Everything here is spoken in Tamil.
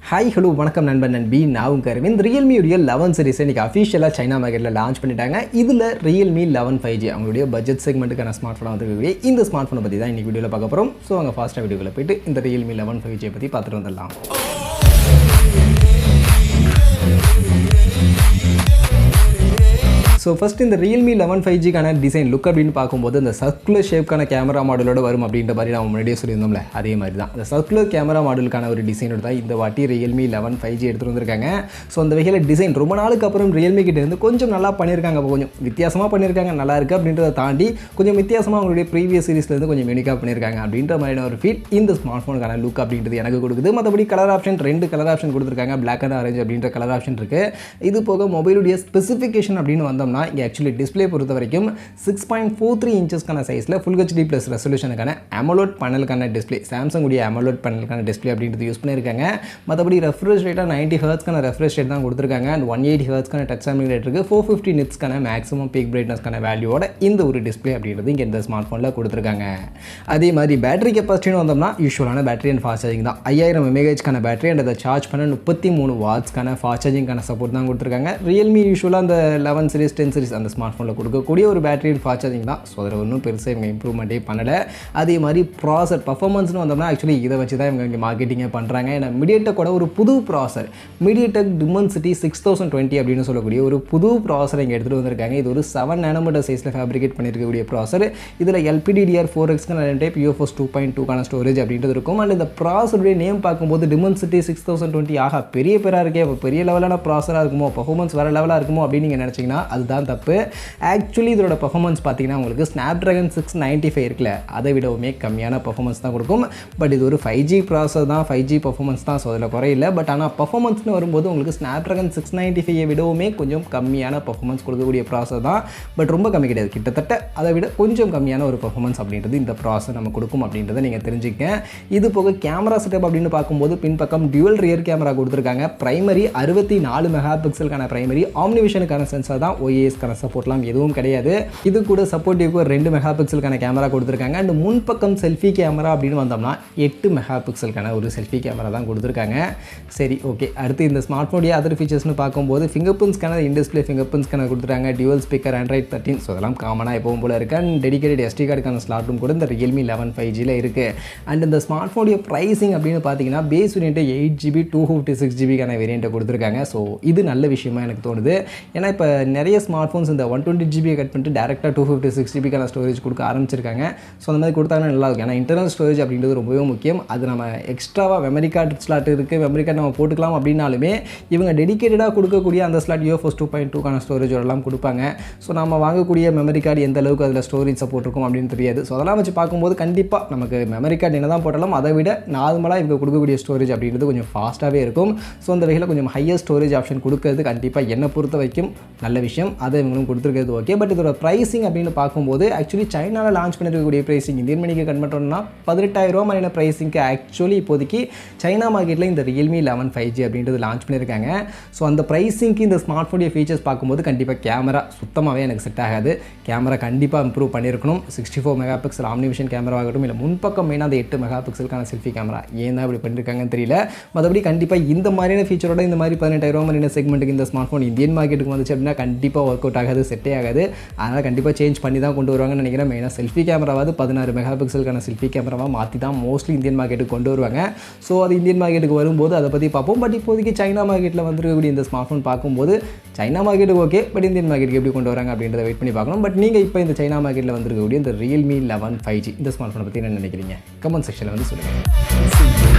ஹாய் ஹலோ வணக்கம் நண்பன் நண்பி நான் உங்கள் அரவிந்த். Realme உடைய 11 சீரிஸ் இன்றைக்கி அஃபிஷியலாக சைனா மார்க்கெட்டில் லான்ச் பண்ணிட்டாங்க. இதில் Realme 11 5G அவங்களுடைய பட்ஜெட் செக்மெண்ட்டுக்கான ஸ்மார்ட் ஃபோனாக வந்துருக்கக்கூடிய இந்த ஸ்மார்ட் ஃபோனை பற்றி தான் இன்றைக்கி வீடியோவில் பார்க்க போகிறோம். ஸோ அவங்க ஃபாஸ்ட்டாக வீடியோவில் போய்ட்டு இந்த Realme 11 5G பற்றி பார்த்துட்டு வந்துடலாம். ஸோ ஃபஸ்ட் இந்த Realme 11 5Gக்கான டிசைன் லுக் அப்படின்னு பார்க்கும்போது இந்த சர்க்குலர் ஷேப்க்கான கேமரா மாடலோட வரும் அப்படின்ற மாதிரி நம்ம முன்னாடியே சொல்லியிருந்தோம்ல, அதே மாதிரி தான் இந்த சர்க்குலர் கேமரா மாடலுக்கான ஒரு டிசைனோட தான் இந்த வாட்டி Realme 11 5G எடுத்துகிட்டு வந்திருக்காங்க. ஸோ அந்த வகையில் டிசைன் ரொம்ப நாளுக்கு அப்புறம் Realme கிட்ட இருந்து கொஞ்சம் நல்லா பண்ணியிருக்காங்க, கொஞ்சம் வித்தியாசமாக பண்ணியிருக்காங்க, நல்லா இருக்குது அப்படின்றத தாண்டி கொஞ்சம் வித்தியாசமாக அவங்களுடைய ப்ரீவியஸ் சீரிஸ்லேருந்து கொஞ்சம் யூனிக்காக பண்ணியிருக்காங்க அப்படின்ற மாதிரியான ஒரு ஃபீல் இந்த ஸ்மார்ட் ஃபோனுக்கான லுக் அப்படின்றது எனக்கு கொடுக்குது. மற்றபடி கலர் ஆப்ஷன் 2 கலர் ஆப்ஷன் கொடுத்துருக்காங்க, பிளாக் அண்ட் ஆரஞ்சு அப்படின்ற கலர் ஆப்ஷன் இருக்குது. இது போக மொபைலுடைய ஸ்பெசிஃபிகேஷன் அப்படின்னு வந்தோம்னா இங்கே ஆக்சுவலி டிஸ்பிளே பொறுத்த வரைக்கும் 6.43 இன்ச்சஸ்க்கான சைஸில் ஃபுல் ஹெச்டி ப்ளஸ் ரெசல்யூஷனுக்கான AMOLED பேனலுக்கான டிஸ்பிளே, சாம்சங் உடைய AMOLED பேனலுக்கான டிஸ்பிளே அப்படின்றது யூஸ் பண்ணியிருக்காங்க. மற்றபடி ரெஃப்ரெஷ் ரேட்டாக 90 ஹெர்ட்ஸ்க்கான ரெஃப்ரெஷ் ரேட் தான் கொடுத்துருக்காங்க. அண்ட் 180 ஹெர்ட்ஸ்க்கான டச் சாம்பிளிங் ரேட் இருக்குது. 450 நிட்ஸ்க்கான மேக்ஸிமம் பீக் பிரைட்னஸ்க்கான வேல்யூவோட இந்த ஒரு டிஸ்பிளே அப்படின்றது இங்கே இந்த ஸ்மார்ட் ஃபோனில் கொடுத்துருக்காங்க. அதே மாதிரி பேட்டரி கெப்பாசிட்டின்னு வந்தோம்னா யூஸ்வலான பேட்டரி அண்ட் ஃபாஸ்ட் சார்ஜிங் தான். 5000 mAhக்கான பேட்டரி அண்ட் அதை சார்ஜ் பண்ண 33 வாட்ஸ்க்கான ஃபாஸ்ட் சார்ஜிங்கான சப்போர்ட் தான் கொடுத்துருக்காங்க. Realme யூஸ்வலாக அந்த 11 சீரிஸ் 10 சீரிஸ் அந்த ஸ்மார்ட் ஃபோனில் கொடுக்கக்கூடிய ஒரு பேட்டரி அண்ட் ஃபாஸ்ட் சார்ஜிங் தான். ஸோ அதில் ஒன்றும் பெருசாக இவங்க இம்ப்ரூவ்மெண்ட்டே பண்ணலை. அதே மாதிரி ப்ராசர் பர்ஃபார்மன்ஸ்னு வந்தோம்னா ஆக்சுவலி இதை வச்சு தான் இவங்க இங்கே மார்க்கெட்டிங்கே பண்ணுறாங்க. ஏன்னா மீடியாடெக்கோட ஒரு புது ப்ராசர் மீடியாடெக் Dimensity 6020 அப்படின்னு சொல்லக்கூடிய ஒரு புது ப்ராசர் இங்கே எடுத்துகிட்டு வந்திருக்காங்க. இது ஒரு 7 nm சைஸில் ஃபேப்ரிகேட் பண்ணியிருக்கக்கூடிய ப்ராசர். இதில் LPDDR4X டைப் UFS 2.2க்கான ஸ்டோரேஜ் அப்படின்றது இருக்கும். அண்ட் இந்த ப்ராசருடைய நேம் பார்க்கும்போது Dimensity 6020 ஆகா பெரிய பேராக இருக்கே, அப்போ பெரிய லெவலான ப்ராசராக இருக்குமோ, பர்ஃபார்மன்ஸ் வேறு லெவலாக இருக்குமோ அப்படின்னு நீங்கள் நினச்சிங்கன்னா அதுதான் தப்பு. ஆக்சுவலி இதோட பர்ஃபார்மன்ஸ் பார்த்தீங்கன்னா உங்களுக்கு Snapdragon 695 இருக்குல்ல, அதை விடவுமே கம்மியான பர்ஃபார்மன்ஸ் தான் கொடுக்கும். பட் இது ஒரு 5G ப்ராசர் தான், 5G பர்ஃபார்மன்ஸ் தான். ஸோ அதில் குறையில்லை. பட் ஆனால் பர்ஃபார்மன்ஸ்னு வரும்போது உங்களுக்கு Snapdragon 695 விடவுமே கொஞ்சம் கம்மியான பர்ஃபார்மன்ஸ் கொடுக்கக்கூடிய ப்ராசர் தான். பட் ரொம்ப கம்மி கிடையாது, கிட்டத்தட்ட அதை விட கொஞ்சம் கம்மியான ஒரு பர்ஃபார்மன்ஸ் அப்படின்றது இந்த ப்ராசர் நம்ம கொடுக்கும் அப்படின்றத நீங்கள் தெரிஞ்சுக்க. இது போக கேமரா செட்டப் அப்படின்னு பார்க்கும்போது பின்பக்கம் டியூவல் ரியர் கேமரா கொடுத்துருக்காங்க. பிரைமரி 64 மெகாபிக்சலுக்கான பிரைமரி, ஆம்னிவிஷனுக்கான சென்சார் தான், OIS-க்கான சப்போர்ட்லாம் எதுவும் கிடையாது. இது கூட சப்போர்ட்டிவ்க்கு 2 மெகாபிக்சலுக்கான கேமரா கொடுத்துருக்காங்க. அண்ட் முன்பக்கம் செல்ஃபி கேமரா அப்படின்னு வந்தோம்னா 8 மெகாபிக்சலுக்கான ஒரு செல்ஃபி கேமரா தான் கொடுத்துருக்காங்க. சரி, ஓகே. அடுத்து இந்த ஸ்மார்ட் ஃபோனுடைய அதர் ஃபீச்சர்ஸ்னு பார்க்கும்போது fingerprint scanner, in display fingerprint scanner கொடுத்துருக்காங்க. Dual speaker, Android 13. ஸோ அதெல்லாம் காமனாக எப்பவும் போல இருக்குது. அண்ட் டெடிகேட்டட் SD கார்டுக்கான ஸ்லாட்டும் கூட இந்த Realme 11 5Gயில் இருக்குது. அண்ட் இந்த ஸ்மார்ட் ஃபோனுடைய ப்ரைஸிங் அப்படின்னு பார்த்தீங்கன்னா பேஸ் வேரியண்ட்டு 8GB 256GBக்கான வேரியண்ட்டை கொடுத்துருக்காங்க. ஸோ இது நல்ல விஷயமா எனக்கு தோணுது. ஏன்னா இப்போ நிறைய ஸ்மார்ட் ஃபோன்ஸ் இந்த 120GB கட் பண்ணிட்டு டேரெக்டாக 256GBக்கான ஸ்டோரேஜ் கொடுக்க ஆரம்பிச்சிருக்காங்க. ஸோ அந்த மாதிரி கொடுத்தாங்கன்னா நல்லா இருக்கும். ஏன்னா இன்டர்னல் ஸ்டோரேஜ் அப்படின்றது ரொம்பவே முக்கியம். அது நம்ம எக்ஸ்ட்ராவாக மெமரி கார்டு ஸ்லாட் இருக்குது, மெமரி கார்டு நம்ம போட்டுக்கலாம் அப்படின்னாலுமே இவங்க டெடிகேட்டடாக கொடுக்கக்கூடிய அந்த ஸ்லாட் UFS 2.2க்கான ஸ்டோரேஜோடலாம் கொடுப்பாங்க. ஸோ நம்ம வாங்கக்கூடிய மெமரி கார்டு எந்த அளவுக்கு அதில் ஸ்டோரேஜ் சப்போர்ட் இருக்கும் அப்படின்னு தெரியாது. ஸோ அதெல்லாம் வச்சு பார்க்கும்போது கண்டிப்பாக நமக்கு மெமரி கார்டு என்ன தான் போட்டாலும் அதை விட நார்மலாக இவங்க கொடுக்கக்கூடிய ஸ்டோரேஜ் அப்படின்றது கொஞ்சம் ஃபாஸ்ட்டாகவே இருக்கும். ஸோ அந்த வகையில் கொஞ்சம் ஹையர் ஸ்டோரேஜ் ஆப்ஷன் கொடுக்கறது கண்டிப்பாக என்னை பொறுத்த வரைக்கும் நல்ல விஷயம். அதை இவங்களும் கொடுத்துருக்கிறது ஓகே. பட் இதோட ப்ரைஸிங் அப்படின்னு பார்க்கும்போது ஆக்சுவலி சைனாவில் லான்ச் பண்ணிருக்கக்கூடிய ப்ரைஸிங் இந்தியன் மணிக்கு கன்வெர்ட் பண்ணோம்னா 18,000 மாதிரியான ப்ரைஸிங்க்கு ஆக்சுவலி இப்போதைக்கு சைனா மார்க்கெட்டில் இந்த Realme 11 5G அப்படின்றது லான்ச் பண்ணியிருக்காங்க. ஸோ அந்த ப்ரைஸிங்க்கு இந்த ஸ்மார்ட் ஃபோனுடைய ஃபீச்சர்ஸ் பார்க்கும்போது கண்டிப்பாக கேமரா சுத்தமாகவே எனக்கு செட் ஆகாது. கேமரா கண்டிப்பாக இம்ப்ரூவ் பண்ணியிருக்கணும். 64 மெகாபிக்சல் ஆம்னிவிஷன் கேமரா ஆகட்டும், இல்லை முன்பக்கம் மெயினாக அந்த 8 மெகாபிக்சலுக்கான செல்ஃபி கேமரா ஏன் தான் இப்படி பண்ணியிருக்காங்கன்னு தெரியல. மற்றபடி கண்டிப்பாக இந்த மாதிரியான ஃபீச்சரோட இந்த மாதிரி 18,000 மாதிரியான செக்மெண்ட்டுக்கு இந்த ஸ்மார்ட் ஃபோன் இந்தியன் மார்க்கெட்டுக்கு வந்துச்சு அப்படின்னா கண்டிப்பாக ஒர்க் அவுட் ஆகாது, செட்டே ஆகாது. அதனால் கண்டிப்பாக சேஞ்ச் பண்ணி தான் கொண்டு வருவாங்கன்னு நினைக்கிறேன். மெயினாக செல்ஃபி கேமராவது 16 மெகாபிக்சலுக்கான செல்ஃபி கேமராவாக மாற்றி தான் மோஸ்ட்லி இந்தியன் மார்க்கெட்டுக்கு கொண்டு வருவாங்க. ஸோ அது இந்தியன் மார்க்கெட்டுக்கு வரும்போது அதை பற்றி பார்ப்போம். பட் இப்போதைக்கு சைனா மார்க்கெட்டில் வந்துருக்கக்கூடிய இந்த ஸ்மார்ட் ஃபோன் பார்க்கும்போது சைனா மார்க்கெட்டுக்கு ஓகே, பட் இந்தியன் மார்க்கெட்டுக்கு எப்படி கொண்டு வராங்க அப்படின்றத வெயிட் பண்ணி பார்க்கணும். பட் நீங்கள் இப்போ இந்த சைனா மார்க்கெட்டில் வந்துருக்கக்கூடிய இந்த Realme 11 5G இந்த ஸ்மார்ட் ஃபோனை பற்றி என்ன நினைக்கிறீங்க? கமெண்ட் செக்ஷனில் வந்து சொல்லுங்கள்.